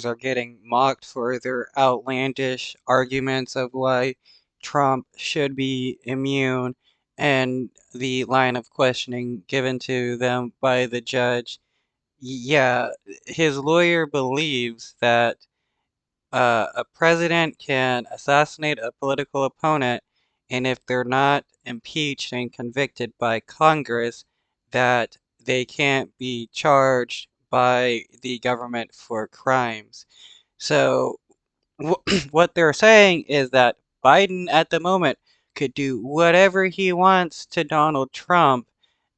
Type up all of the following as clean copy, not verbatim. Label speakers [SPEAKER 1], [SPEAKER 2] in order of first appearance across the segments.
[SPEAKER 1] are getting mocked for their outlandish arguments of why Trump should be immune, and the line of questioning given to them by the judge. Yeah, his lawyer believes that a president can assassinate a political opponent, and if they're not impeached and convicted by Congress, that they can't be charged by the government for crimes. So, what they're saying is that Biden at the moment could do whatever he wants to Donald Trump,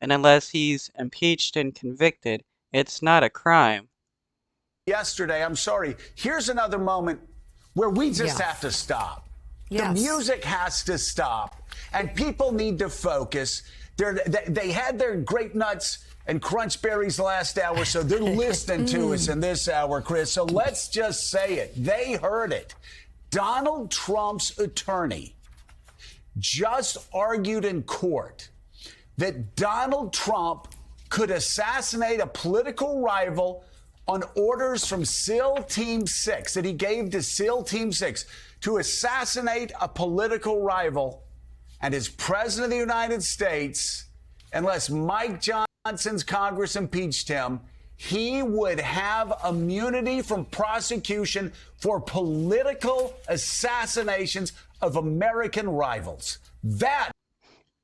[SPEAKER 1] and unless he's impeached and convicted, it's not a crime.
[SPEAKER 2] Yesterday, I'm sorry, here's another moment where we just have to stop. The music has to stop, and people need to focus. They had their grape nuts and crunch berries last hour, so they're listening to us in this hour, Chris. So let's just say it. They heard it. Donald Trump's attorney just argued in court that Donald Trump could assassinate a political rival on orders from SEAL Team 6 that he gave to SEAL Team 6 to assassinate a political rival. And as President of the United States, unless Mike Johnson's Congress impeached him, he would have immunity from prosecution for political assassinations of American rivals.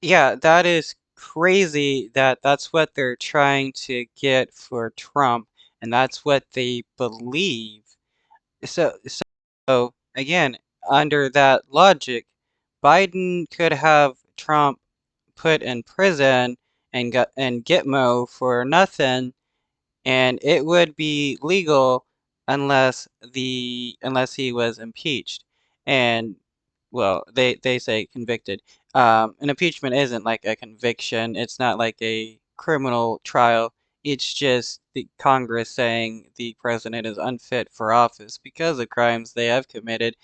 [SPEAKER 1] Yeah, that is crazy that that's what they're trying to get for Trump, and that's what they believe. So again, under that logic, Biden could have Trump put in prison and Gitmo for nothing, and it would be legal unless he was impeached. And well, they say convicted. An impeachment isn't like a conviction. It's not like a criminal trial. It's just the Congress saying the president is unfit for office because of crimes they have committed,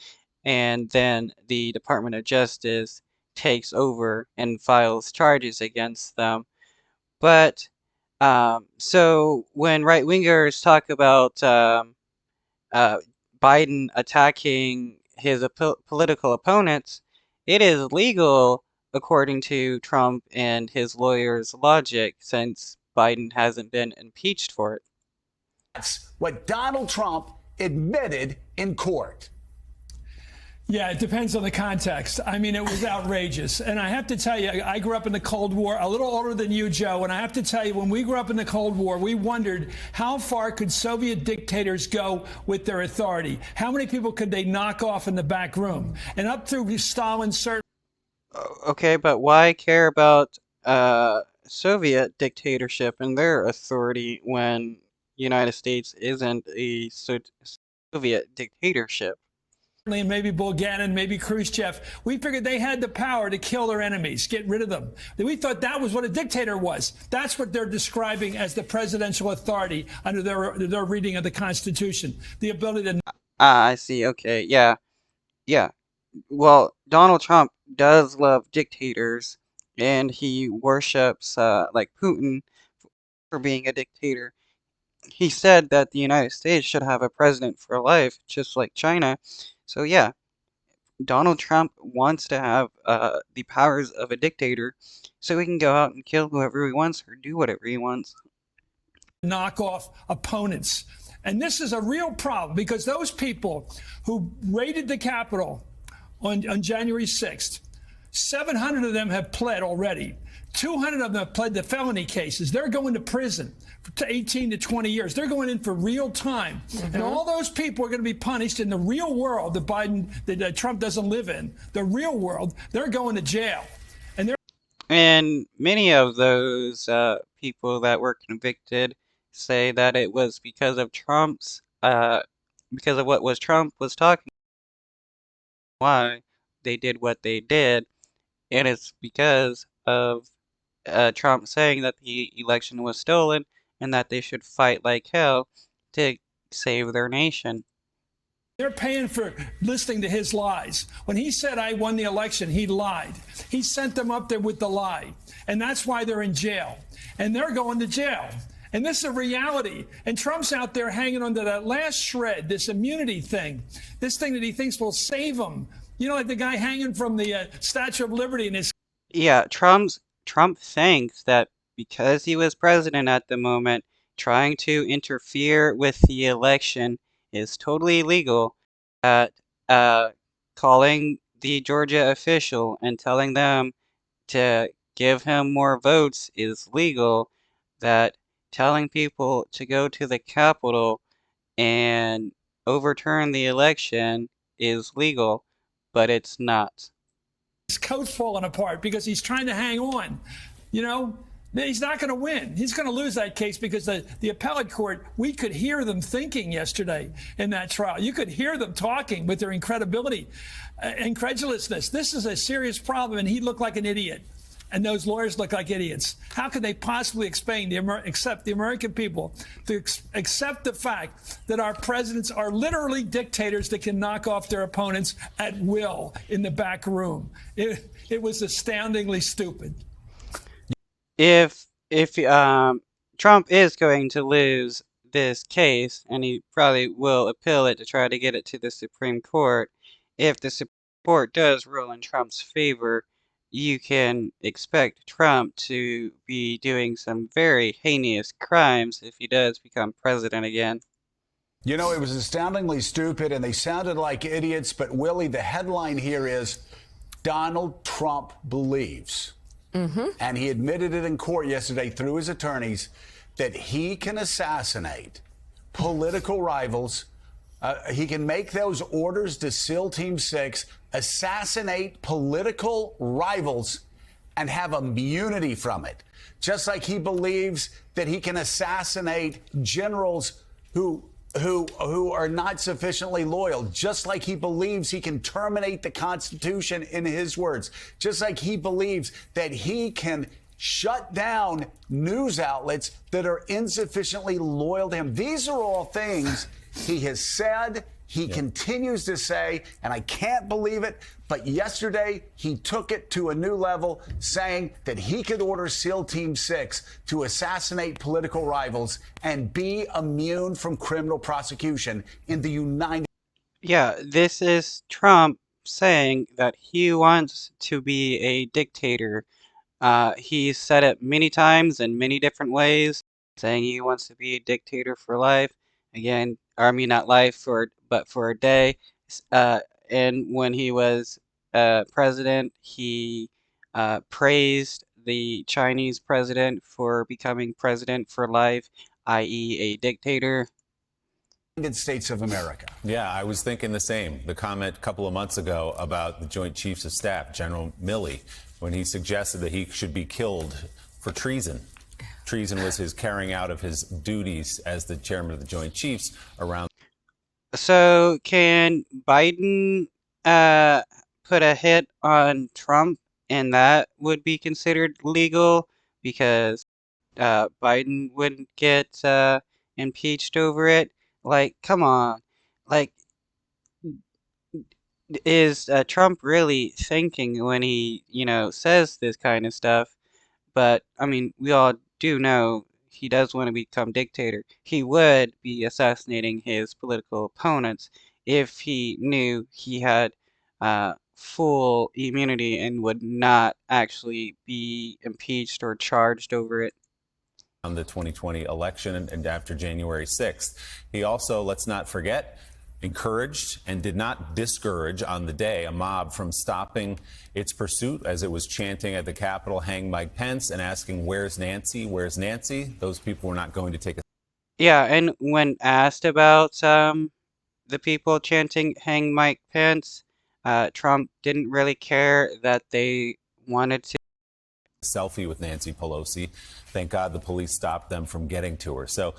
[SPEAKER 1] and then the Department of Justice takes over and files charges against them. But so when right-wingers talk about uh, Biden attacking his political opponents, it is legal according to Trump and his lawyers' logic, since Biden hasn't been impeached for it.
[SPEAKER 2] That's what Donald Trump admitted in court.
[SPEAKER 3] Yeah, it depends on the context. I mean, it was outrageous. And I have to tell you, I grew up in the Cold War, a little older than you, Joe. And I have to tell you, when we grew up in the Cold War, we wondered how far could Soviet dictators go with their authority? How many people could they knock off in the back room? And up through Stalin, certainly.
[SPEAKER 1] Okay, but why care about Soviet dictatorship and their authority when United States isn't a Soviet dictatorship?
[SPEAKER 3] And maybe Bulganin, maybe Khrushchev. We figured they had the power to kill their enemies, get rid of them. We thought that was what a dictator was. That's what they're describing as the presidential authority under their reading of the Constitution. The ability to...
[SPEAKER 1] I see. Okay. Yeah. Yeah. Well, Donald Trump does love dictators, and he worships like Putin for being a dictator. He said that the United States should have a president for life, just like China. So yeah, Donald Trump wants to have the powers of a dictator, so he can go out and kill whoever he wants or do whatever he wants.
[SPEAKER 3] Knock off opponents. And this is a real problem because those people who raided the Capitol on January 6th, 700 of them have pled already. 200 of them have pled the felony cases. They're going to prison for 18 to 20 years. They're going in for real time. And all those people are going to be punished in the real world that Trump doesn't live in. The real world, they're going to jail.
[SPEAKER 1] And many of those people that were convicted say that it was because of because of what Trump was talking about, why they did what they did, and it's because of Trump saying that the election was stolen and that they should fight like hell to save their nation.
[SPEAKER 3] They're paying for listening to his lies. When he said, I won the election, he lied. He sent them up there with the lie. And that's why they're in jail. And they're going to jail. And this is a reality. And Trump's out there hanging on to that last shred, this immunity thing, this thing that he thinks will save him. You know, like the guy hanging from the Statue of Liberty in his.
[SPEAKER 1] Yeah, Trump thinks that because he was president at the moment, trying to interfere with the election is totally illegal. That calling the Georgia official and telling them to give him more votes is legal. That telling people to go to the Capitol and overturn the election is legal, but it's not.
[SPEAKER 3] His coat's falling apart because he's trying to hang on. You know, he's not going to win. He's going to lose that case because the appellate court, we could hear them thinking yesterday in that trial. You could hear them talking with their incredibility, incredulousness. This is a serious problem, and he looked like an idiot. And those lawyers look like idiots. How could they possibly accept the American people to accept the fact that our presidents are literally dictators that can knock off their opponents at will in the back room? It was astoundingly stupid.
[SPEAKER 1] If Trump is going to lose this case, and he probably will appeal it to try to get it to the Supreme Court, if the Supreme Court does rule in Trump's favor, you can expect Trump to be doing some very heinous crimes if he does become president again.
[SPEAKER 2] You know, it was astoundingly stupid, and they sounded like idiots, but Willie, the headline here is Donald Trump believes, and he admitted it in court yesterday through his attorneys, that he can assassinate political rivals. He can make those orders to SEAL Team 6, assassinate political rivals, and have immunity from it. Just like he believes that he can assassinate generals who are not sufficiently loyal. Just like he believes he can terminate the Constitution, in his words. Just like he believes that he can shut down news outlets that are insufficiently loyal to him. These are all things he has said, he continues to say, and I can't believe it, but yesterday he took it to a new level, saying that he could order SEAL Team 6 to assassinate political rivals and be immune from criminal prosecution in the United States.
[SPEAKER 1] Yeah, this is Trump saying that he wants to be a dictator. He's said it many times in many different ways, saying he wants to be a dictator for life. Again, I mean not life, but for a day. And when he was president, he praised the Chinese president for becoming president for life, i.e., a dictator.
[SPEAKER 2] United States of America.
[SPEAKER 4] Yeah, I was thinking the same. The comment a couple of months ago about the Joint Chiefs of Staff, General Milley, when he suggested that he should be killed for treason. Treason was his carrying out of his duties as the chairman of the Joint Chiefs around.
[SPEAKER 1] So can Biden put a hit on Trump, and that would be considered legal because Biden wouldn't get impeached over it? Like, come on. Like, is Trump really thinking when he, says this kind of stuff? But, I mean, we all do know he does want to become dictator. He would be assassinating his political opponents if he knew he had full immunity and would not actually be impeached or charged over it.
[SPEAKER 4] On the 2020 election and after January 6th. He also, let's not forget, encouraged and did not discourage on the day a mob from stopping its pursuit as it was chanting at the Capitol, "Hang Mike Pence," and asking, "Where's Nancy? Where's Nancy?" Those people were not going to take a.
[SPEAKER 1] Yeah, and when asked about the people chanting "Hang Mike Pence," Trump didn't really care that they wanted to
[SPEAKER 4] selfie with Nancy Pelosi. Thank God the police stopped them from getting to her. So